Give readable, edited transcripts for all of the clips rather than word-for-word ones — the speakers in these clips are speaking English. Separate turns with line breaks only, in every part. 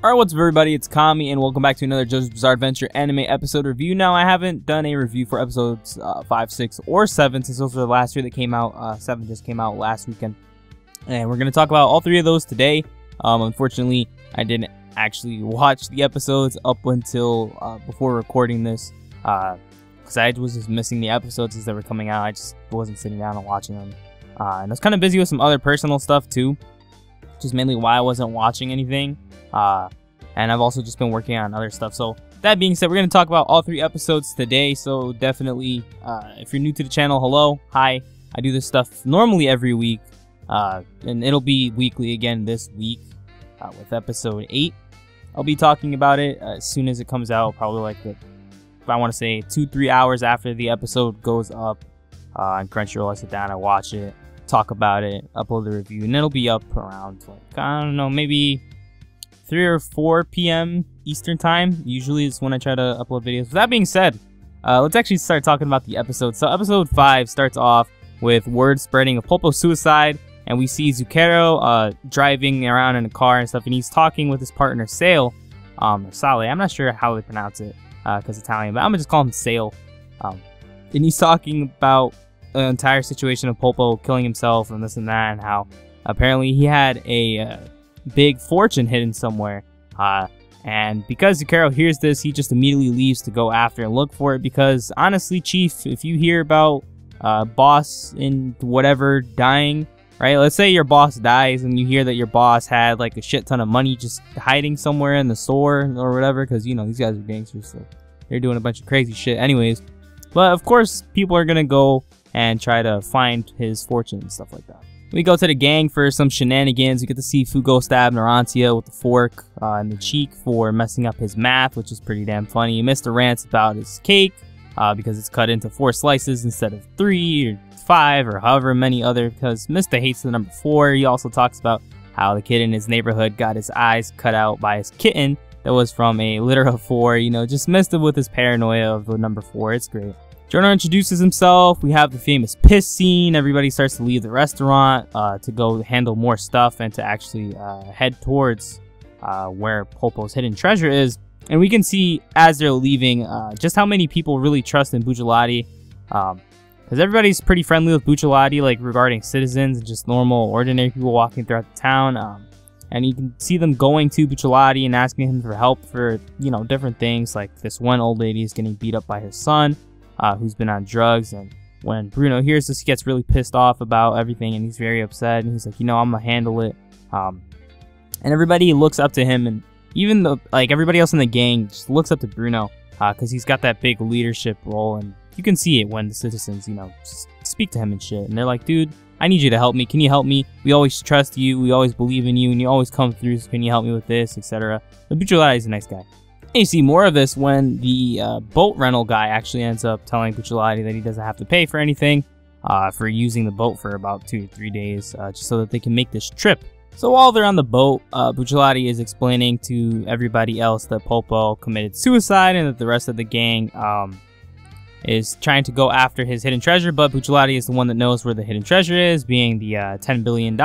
Alright, what's up everybody, it's Kami, and welcome back to another JoJo's Bizarre Adventure anime episode review. Now, I haven't done a review for episodes 5, 6, or 7 since those were the last 3 that came out. 7 just came out last weekend. And we're going to talk about all 3 of those today. Unfortunately, I didn't actually watch the episodes up until before recording this. Because I was just missing the episodes as they were coming out. I just wasn't sitting down and watching them. And I was kind of busy with some other personal stuff too. Which is mainly why I wasn't watching anything. And I've also just been working on other stuff. So that being said, we're going to talk about all 3 episodes today. So definitely, if you're new to the channel, hello, hi. I do this stuff normally every week, and it'll be weekly again this week with episode 8. I'll be talking about it as soon as it comes out, probably like I want to say 2-3 hours after the episode goes up on Crunchyroll. I sit down, I watch it, talk about it, upload the review, and it'll be up around like, I don't know, maybe 3 or 4 p.m. Eastern time. Usually is when I try to upload videos. With that being said, let's actually start talking about the episode. So episode 5 starts off with word spreading of Popo's suicide, and we see Zucchero driving around in a car and stuff, and he's talking with his partner Sale, or Sale. I'm not sure how they pronounce it because Italian, but I'm gonna just call him Sale. And he's talking about the entire situation of Popo killing himself and this and that, and how apparently he had a big fortune hidden somewhere, and because Zucchero hears this, he just immediately leaves to go after and look for it. Because honestly, Chief, if you hear about boss in whatever dying, right, let's say your boss dies and you hear that your boss had like a shit ton of money just hiding somewhere in the store or whatever, because you know these guys are gangsters, so they're doing a bunch of crazy shit anyways. But of course people are gonna go and try to find his fortune and stuff like that. We go to the gang for some shenanigans. We get to see Fugo stab Narantia with the fork in the cheek for messing up his math, which is pretty damn funny. Mr. rants about his cake because it's cut into 4 slices instead of 3 or 5 or however many other, because Mr. hates the number 4. He also talks about how the kid in his neighborhood got his eyes cut out by his kitten that was from a litter of 4. You know, just messed up with his paranoia of the number 4. It's great. Giorno introduces himself. We have the famous piss scene. Everybody starts to leave the restaurant to go handle more stuff and to actually head towards where Popo's hidden treasure is. And we can see as they're leaving just how many people really trust in Bucciolati. Because everybody's pretty friendly with Bucciolati, like regarding citizens and just normal, ordinary people walking throughout the town. And you can see them going to Bucciolati and asking him for help for, you know, different things. Like this one old lady is getting beat up by her son. Who's been on drugs, and when Bruno hears this, he gets really pissed off about everything, and he's very upset, and he's like, you know, I'm gonna handle it. And everybody looks up to him, and even the everybody else in the gang just looks up to Bruno because he's got that big leadership role, and you can see it when the citizens, you know, speak to him and shit, and they're like, dude, I need you to help me. Can you help me? We always trust you. We always believe in you, and you always come through. So can you help me with this, etc. But Bucciolati is a nice guy. And you see more of this when the boat rental guy actually ends up telling Bucciolati that he doesn't have to pay for anything for using the boat for about 2 to 3 days just so that they can make this trip. So while they're on the boat, Bucciolati is explaining to everybody else that Popo committed suicide and that the rest of the gang is trying to go after his hidden treasure, but Bucciolati is the one that knows where the hidden treasure is, being the $10 billion.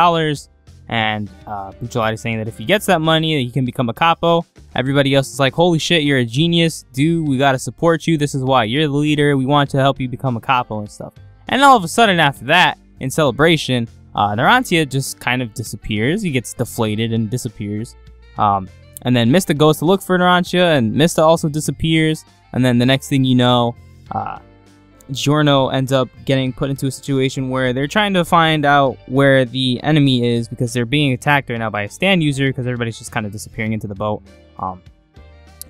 And Bucciolati is saying that if he gets that money, he can become a capo. Everybody else is like, holy shit, you're a genius, dude, we gotta support you, this is why, you're the leader, we want to help you become a capo and stuff. And all of a sudden after that, in celebration, Narantia just kind of disappears. He gets deflated and disappears. And then Mista goes to look for Narantia, and Mista also disappears. And then the next thing you know, Giorno ends up getting put into a situation where they're trying to find out where the enemy is, because they're being attacked right now by a stand user, because everybody's just kind of disappearing into the boat.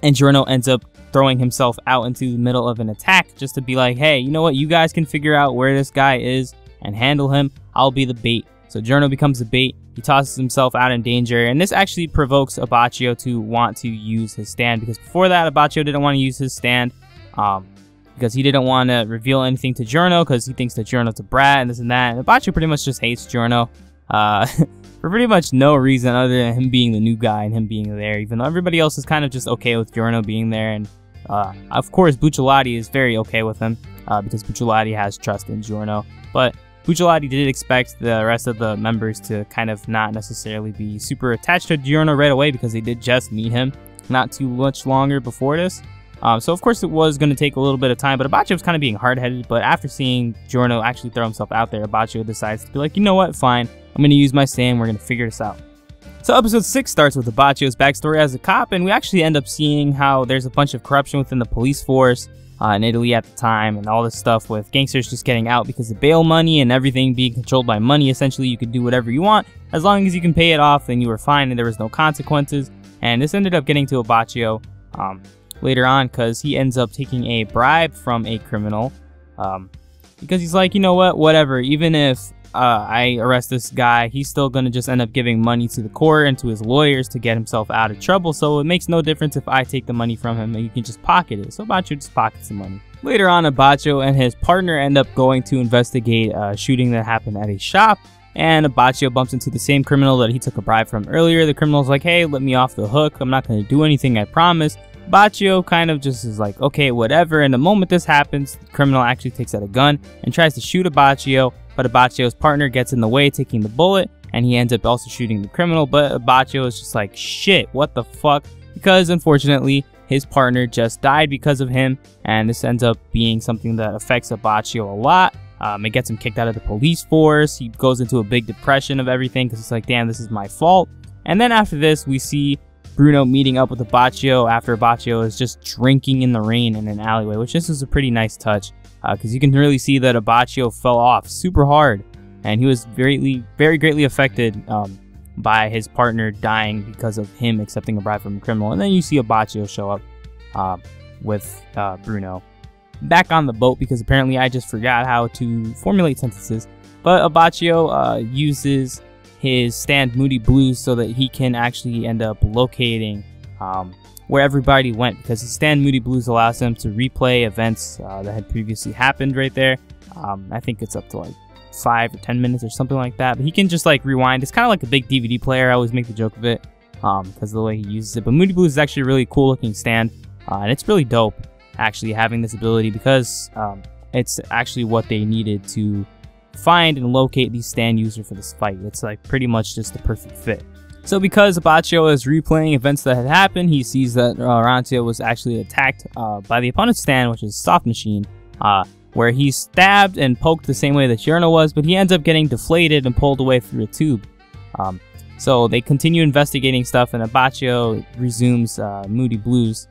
And Giorno ends up throwing himself out into the middle of an attack just to be like, hey, you know what, you guys can figure out where this guy is and handle him. I'll be the bait. So Giorno becomes the bait. He tosses himself out in danger, and this actually provokes Abbacchio to want to use his stand, because before that Abbacchio didn't want to use his stand because he didn't want to reveal anything to Giorno because he thinks that Giorno's a brat and this and that. And Abbacchio pretty much just hates Giorno for pretty much no reason other than him being the new guy and him being there, even though everybody else is kind of just okay with Giorno being there. And of course Bucciolati is very okay with him because Bucciolati has trust in Giorno. But Bucciolati did expect the rest of the members to kind of not necessarily be super attached to Giorno right away because they did just meet him not too much longer before this. So of course it was going to take a little bit of time, but Abbacchio was kind of being hard-headed. But after seeing Giorno actually throw himself out there, Abbacchio decides to be like, you know what, fine, I'm going to use my stand, we're going to figure this out. So episode 6 starts with Abbacchio's backstory as a cop, and we actually end up seeing how there's a bunch of corruption within the police force in Italy at the time, and all this stuff with gangsters just getting out because of bail money and everything being controlled by money. Essentially, you could do whatever you want as long as you can pay it off, then you were fine and there was no consequences. And this ended up getting to Abbacchio later on because he ends up taking a bribe from a criminal because he's like, you know what, whatever, even if I arrest this guy, he's still going to just end up giving money to the court and to his lawyers to get himself out of trouble, so it makes no difference if I take the money from him and you can just pocket it. So Abbacchio just pockets the money. Later on, Abbacchio and his partner end up going to investigate a shooting that happened at a shop, and Abbacchio bumps into the same criminal that he took a bribe from earlier. The criminal's like, hey, let me off the hook, I'm not going to do anything, I promise. Abbacchio kind of just is like, okay, whatever, and the moment this happens, the criminal actually takes out a gun and tries to shoot Abbacchio, but Abbacchio's partner gets in the way, taking the bullet, and he ends up also shooting the criminal. But Abbacchio is just like, shit, what the fuck? Because unfortunately, his partner just died because of him, and this ends up being something that affects Abbacchio a lot. It gets him kicked out of the police force. He goes into a big depression of everything because it's like, damn, this is my fault. And then after this, we see Bruno meeting up with Abbacchio after Abbacchio is just drinking in the rain in an alleyway, which this is a pretty nice touch. Because you can really see that Abbacchio fell off super hard, and he was very greatly affected by his partner dying because of him accepting a bribe from a criminal. And then you see Abbacchio show up with Bruno back on the boat, because apparently I just forgot how to formulate sentences. But Abbacchio uses his stand Moody Blues so that he can actually end up locating where everybody went, because his stand Moody Blues allows him to replay events that had previously happened right there. I think it's up to like 5 or 10 minutes or something like that, but he can just like rewind. It's kind of like a big DVD player. I always make the joke of it because of the way he uses it. But Moody Blues is actually a really cool looking stand, and it's really dope actually having this ability, because it's actually what they needed to find and locate the stand user for this fight. It's like pretty much just the perfect fit. So because Abbacchio is replaying events that had happened, he sees that Oroncio was actually attacked by the opponent's stand, which is Soft Machine, where he's stabbed and poked the same way that Giorno was, but he ends up getting deflated and pulled away through a tube. So they continue investigating stuff, and Abbacchio resumes Moody Blues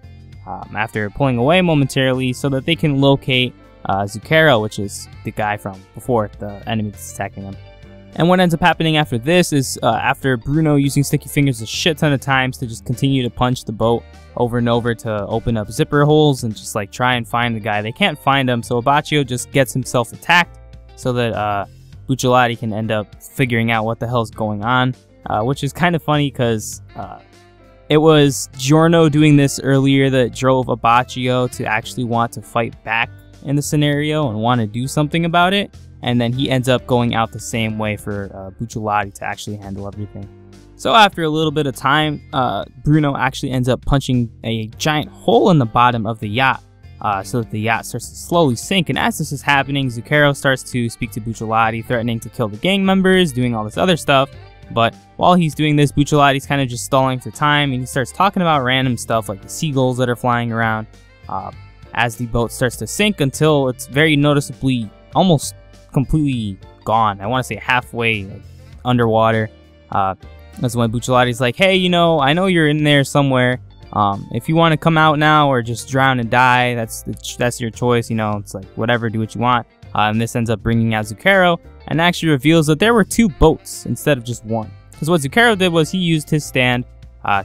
after pulling away momentarily so that they can locate Zucchero, which is the guy from before, the enemy that's attacking them. And what ends up happening after this is after Bruno using Sticky Fingers a shit ton of times to just continue to punch the boat over and over to open up zipper holes and just like try and find the guy, they can't find him, so Abbacchio just gets himself attacked so that Bucciolati can end up figuring out what the hell's going on, which is kind of funny because it was Giorno doing this earlier that drove Abbacchio to actually want to fight back in the scenario and want to do something about it. And then he ends up going out the same way for Bucciolati to actually handle everything. So after a little bit of time, Bruno actually ends up punching a giant hole in the bottom of the yacht so that the yacht starts to slowly sink. And as this is happening, Zucchero starts to speak to Bucciolati, threatening to kill the gang members, doing all this other stuff. But while he's doing this, Bucciolati's kind of just stalling for time, and he starts talking about random stuff like the seagulls that are flying around as the boat starts to sink until it's very noticeably almost completely gone. I want to say halfway underwater. That's when Bucciolati's like, hey, you know, I know you're in there somewhere. If you want to come out now or just drown and die, that's your choice. You know, it's like whatever, do what you want. And this ends up bringing out Zucchero and actually reveals that there were 2 boats instead of just one. Because what Zucchero did was he used his stand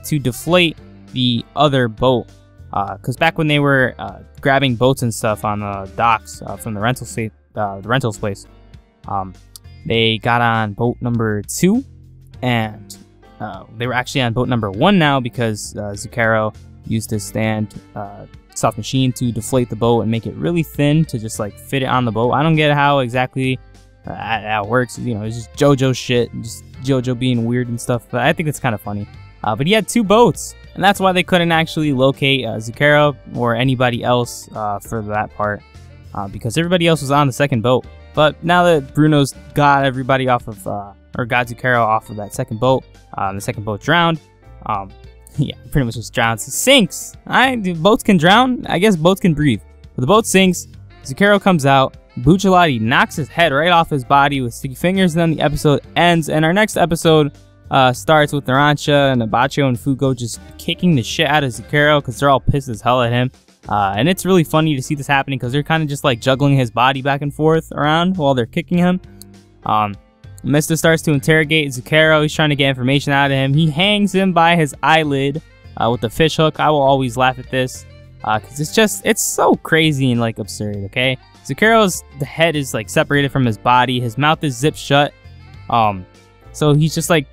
to deflate the other boat. Because back when they were grabbing boats and stuff on the docks from the rentals place, they got on boat number 2, and they were actually on boat number 1 now because Zucchero used his stand Soft Machine to deflate the boat and make it really thin to just like fit it on the boat. I don't get how exactly that works. You know, it's just JoJo shit, just JoJo being weird and stuff. But I think it's kind of funny. But he had 2 boats, and that's why they couldn't actually locate Zucchero or anybody else for that part, because everybody else was on the second boat. But now that Bruno's got everybody off of, or got Zucchero off of that second boat, the second boat drowned. Yeah, pretty much just drowns. It sinks. Boats can drown. I guess boats can breathe. But the boat sinks. Zucchero comes out. Bucciolati knocks his head right off his body with sticky fingers, and then the episode ends. And our next episode starts with Narancia and Abacho and Fugo just kicking the shit out of Zucchero because they're all pissed as hell at him. And it's really funny to see this happening because they're kind of just like juggling his body back and forth around while they're kicking him. Mista starts to interrogate Zucchero. He's trying to get information out of him. He hangs him by his eyelid with the fish hook. I will always laugh at this because it's so crazy and like absurd, okay? Zucchero's head is like separated from his body. His mouth is zipped shut. So he's just like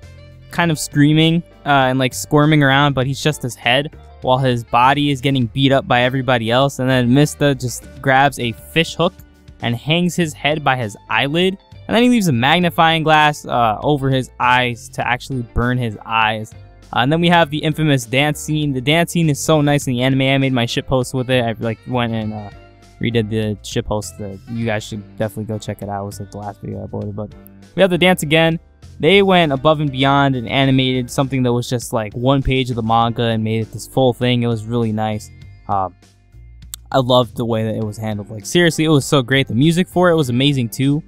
kind of screaming and like squirming around, but he's just his head while his body is getting beat up by everybody else. And then Mista just grabs a fish hook and hangs his head by his eyelid. And then he leaves a magnifying glass over his eyes to actually burn his eyes. And then we have the infamous dance scene. The dance scene is so nice in the anime. I made my shitpost with it. I like went and redid the shitpost. You guys should definitely go check it out. It was like the last video I uploaded. But we have the dance again. They went above and beyond and animated something that was just like one page of the manga and made it this full thing. It was really nice. I loved the way that it was handled. Like seriously, it was so great. The music for it was amazing too.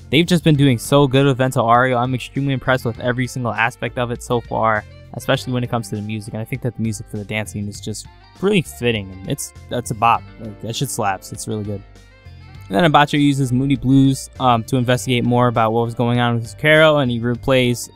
They've just been doing so good with Vento Aureo. I'm extremely impressed with every single aspect of it so far, especially when it comes to the music. And I think that the music for the dance scene is just really fitting. And that's a bop. Like, that shit slaps. It's really good. And then Abacho uses Moody Blues to investigate more about what was going on with Zucchero, and he replays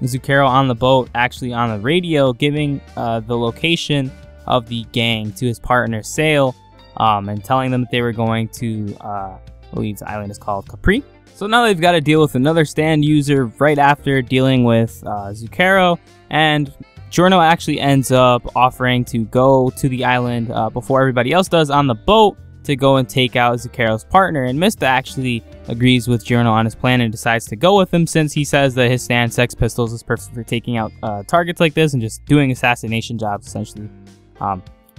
Zucchero on the boat, actually on the radio, giving the location of the gang to his partner Sail, and telling them that they were going to, I believe the island is called Capri. So now they've got to deal with another stand user right after dealing with Zucchero, and Giorno actually ends up offering to go to the island before everybody else does on the boat to go and take out Zucchero's partner. And Mista actually agrees with Giorno on his plan and decides to go with him since he says that his stand, Sex Pistols, is perfect for taking out targets like this and just doing assassination jobs essentially.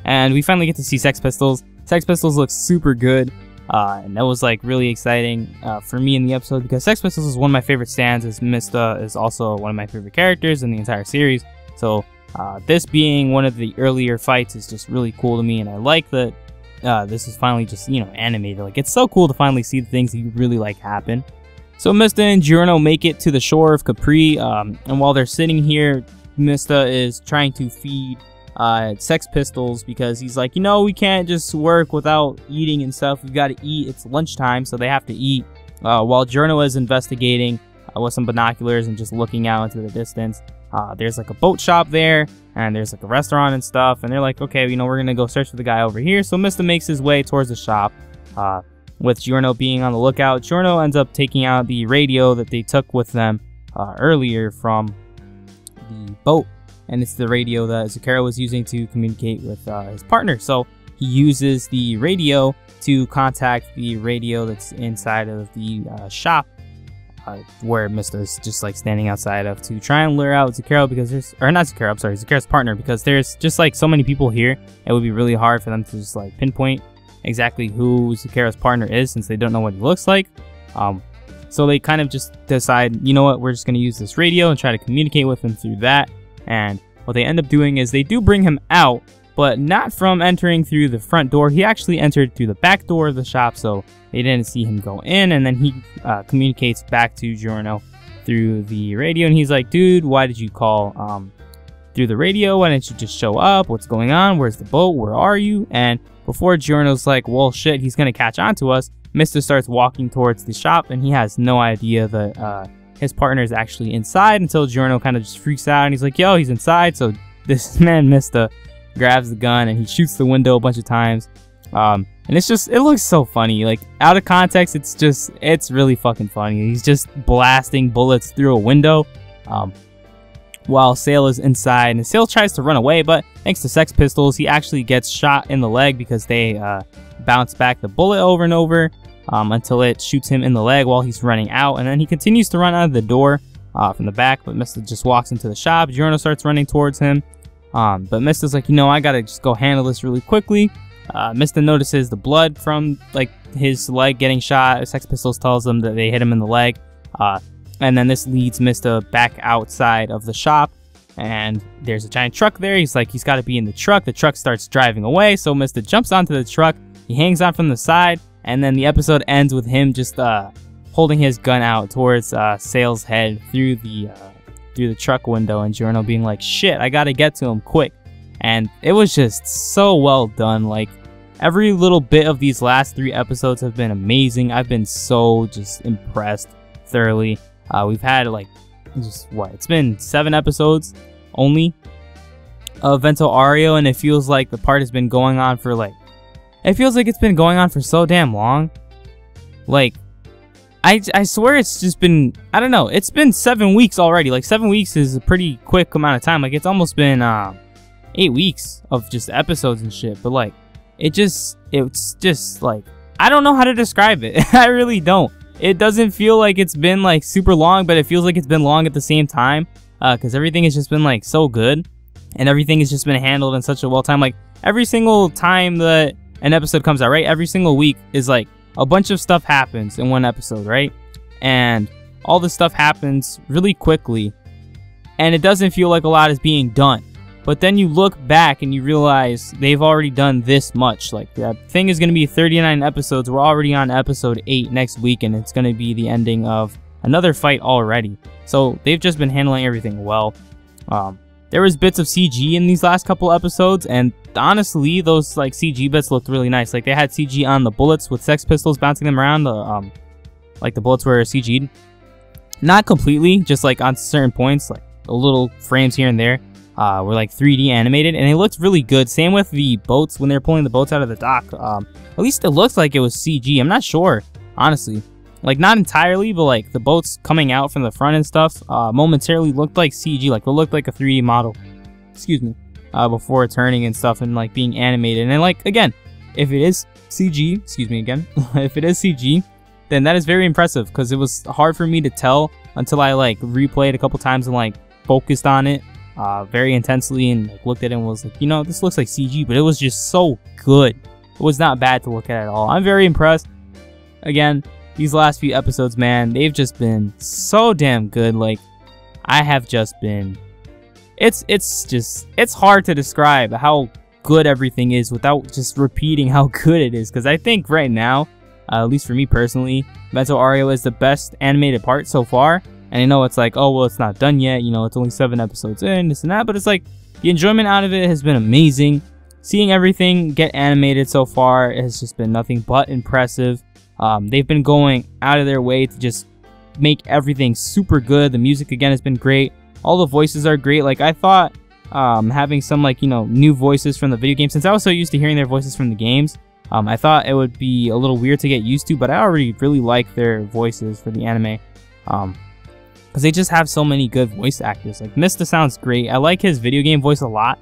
And we finally get to see Sex Pistols. Sex Pistols looks super good. And that was like really exciting for me in the episode because Sex Pistols is one of my favorite stands, as Mista is also one of my favorite characters in the entire series. So this being one of the earlier fights is just really cool to me, and I like that this is finally just, you know, animated. Like, it's so cool to finally see the things that you really like happen. So Mista and Giorno make it to the shore of Capri, and while they're sitting here, Mista is trying to feed Sex Pistols because he's like, you know, we can't just work without eating and stuff. We've got to eat. It's lunchtime, so they have to eat. While Giorno is investigating with some binoculars and just looking out into the distance, there's like a boat shop there, and there's like a restaurant and stuff, and they're like, okay, you know, we're gonna go search for the guy over here. So Mista makes his way towards the shop, with Giorno being on the lookout. Giorno ends up taking out the radio that they took with them earlier from the boat, and it's the radio that Zucchero was using to communicate with his partner. So he uses the radio to contact the radio that's inside of the shop, where Mista's just like standing outside of, to try and lure out Zucchero because there's, or not Zucchero, I'm sorry, Zucchero's partner, because there's just like so many people here. It would be really hard for them to just like pinpoint exactly who Zucchero's partner is since they don't know what he looks like. So they kind of just decide, you know what, we're just going to use this radio and try to communicate with him through that. And what they end up doing is they do bring him out, but not from entering through the front door. He actually entered through the back door of the shop, so they didn't see him go in. And then he communicates back to Giorno through the radio, and he's like, dude, why did you call through the radio? Why didn't you just show up? What's going on? Where's the boat? Where are you? And before Giorno's like, well, shit, he's gonna catch on to us, Mista starts walking towards the shop, and he has no idea that his partner is actually inside until Giorno kind of just freaks out, and he's like, yo, he's inside. So this man Mista grabs the gun and he shoots the window a bunch of times, and it's just, it looks so funny. Like, out of context, it's really fucking funny. He's just blasting bullets through a window while Sail is inside, and Sail tries to run away, but thanks to Sex Pistols, he actually gets shot in the leg because they bounce back the bullet over and over until it shoots him in the leg while he's running out. And then he continues to run out of the door from the back, but Mista just walks into the shop. Giorno starts running towards him, but Mista's like, you know, I gotta just go handle this really quickly. Mista notices the blood from like his leg getting shot. Sex Pistols tells him that they hit him in the leg, and then this leads Mista back outside of the shop, and there's a giant truck there. He's like, he's got to be in the truck. The truck starts driving away, so Mista jumps onto the truck. He hangs on from the side, and then the episode ends with him just holding his gun out towards Sale's head through the truck window, and Giorno being like, shit, I gotta get to him quick. And it was just so well done. Like, every little bit of these last 3 episodes have been amazing. I've been so just impressed thoroughly. We've had like it's been 7 episodes only of Vento Aureo, and it feels like the part has been going on for like, it feels like it's been going on for so damn long. Like, I swear it's just been, I don't know, it's been 7 weeks already. Like, 7 weeks is a pretty quick amount of time. Like, it's almost been 8 weeks of just episodes and shit. But like, it's just like, I don't know how to describe it. I really don't. It doesn't feel like it's been like super long, but it feels like it's been long at the same time, because everything has just been like so good, and everything has just been handled in such a well time. Like, every single time that an episode comes out, right, every single week is like a bunch of stuff happens in one episode, right? And all this stuff happens really quickly, and it doesn't feel like a lot is being done. But then you look back and you realize they've already done this much. Like, that thing is going to be 39 episodes. We're already on episode 8 next week, and it's going to be the ending of another fight already. So they've just been handling everything well. There was bits of CG in these last couple episodes, and honestly, those like CG bits looked really nice. Like, they had CG on the bullets with Sex Pistols bouncing them around. Like the bullets were CG'd. Not completely, just like on certain points, like the little frames here and there. Were like 3D animated, and it looked really good. Same with the boats when they're pulling the boats out of the dock. At least it looks like it was CG. I'm not sure, honestly. Like, not entirely, but like the boats coming out from the front and stuff momentarily looked like CG. Like, it looked like a 3D model. Excuse me. Before turning and stuff and like being animated. And like, again, if it is CG, excuse me again, if it is CG, then that is very impressive, because it was hard for me to tell until I like replayed a couple times and like focused on it very intensely and like looked at it and was like, you know, this looks like CG, but it was just so good. It was not bad to look at all. I'm very impressed. Again, these last few episodes, man, they've just been so damn good. Like, I have just been, it's hard to describe how good everything is without just repeating how good it is, because I think right now, at least for me personally, Vento Aureo is the best animated part so far. And I know it's like, oh, well, it's not done yet. You know, it's only 7 episodes in, this and that. But it's like, the enjoyment out of it has been amazing. Seeing everything get animated so far has just been nothing but impressive. They've been going out of their way to just make everything super good. The music, again, has been great. All the voices are great. Like, I thought having some, like, you know, new voices from the video game, since I was so used to hearing their voices from the games, I thought it would be a little weird to get used to. But I already really like their voices for the anime. Because they just have so many good voice actors. Like, Mista sounds great. I like his video game voice a lot,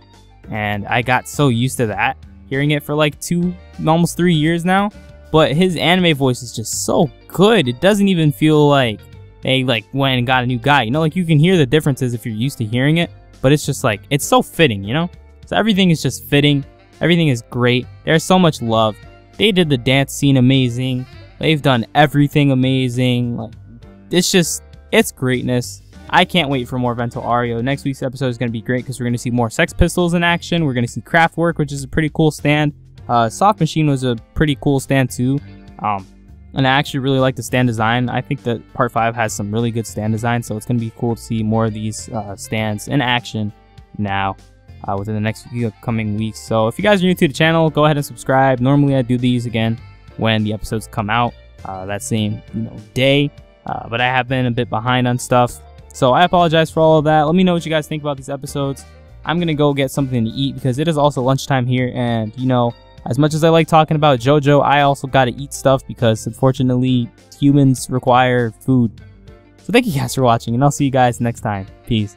and I got so used to that, hearing it for like 2, almost 3 years now. But his anime voice is just so good. It doesn't even feel like they like went and got a new guy. You know, like, you can hear the differences if you're used to hearing it, but it's just like, it's so fitting, you know? So everything is just fitting. Everything is great. There's so much love. They did the dance scene amazing. They've done everything amazing. Like, it's greatness. I can't wait for more Vento Aureo. Next week's episode is going to be great because we're going to see more Sex Pistols in action. We're going to see Kraftwerk, which is a pretty cool stand. Soft Machine was a pretty cool stand too. And I actually really like the stand design. I think that Part 5 has some really good stand design, so it's going to be cool to see more of these stands in action now within the next few coming weeks. So if you guys are new to the channel, go ahead and subscribe. Normally I do these again when the episodes come out that same day. But I have been a bit behind on stuff, so I apologize for all of that. Let me know what you guys think about these episodes. I'm gonna go get something to eat because it is also lunchtime here, and you know, as much as I like talking about JoJo, I also gotta eat stuff because unfortunately humans require food. So thank you guys for watching, and I'll see you guys next time. Peace.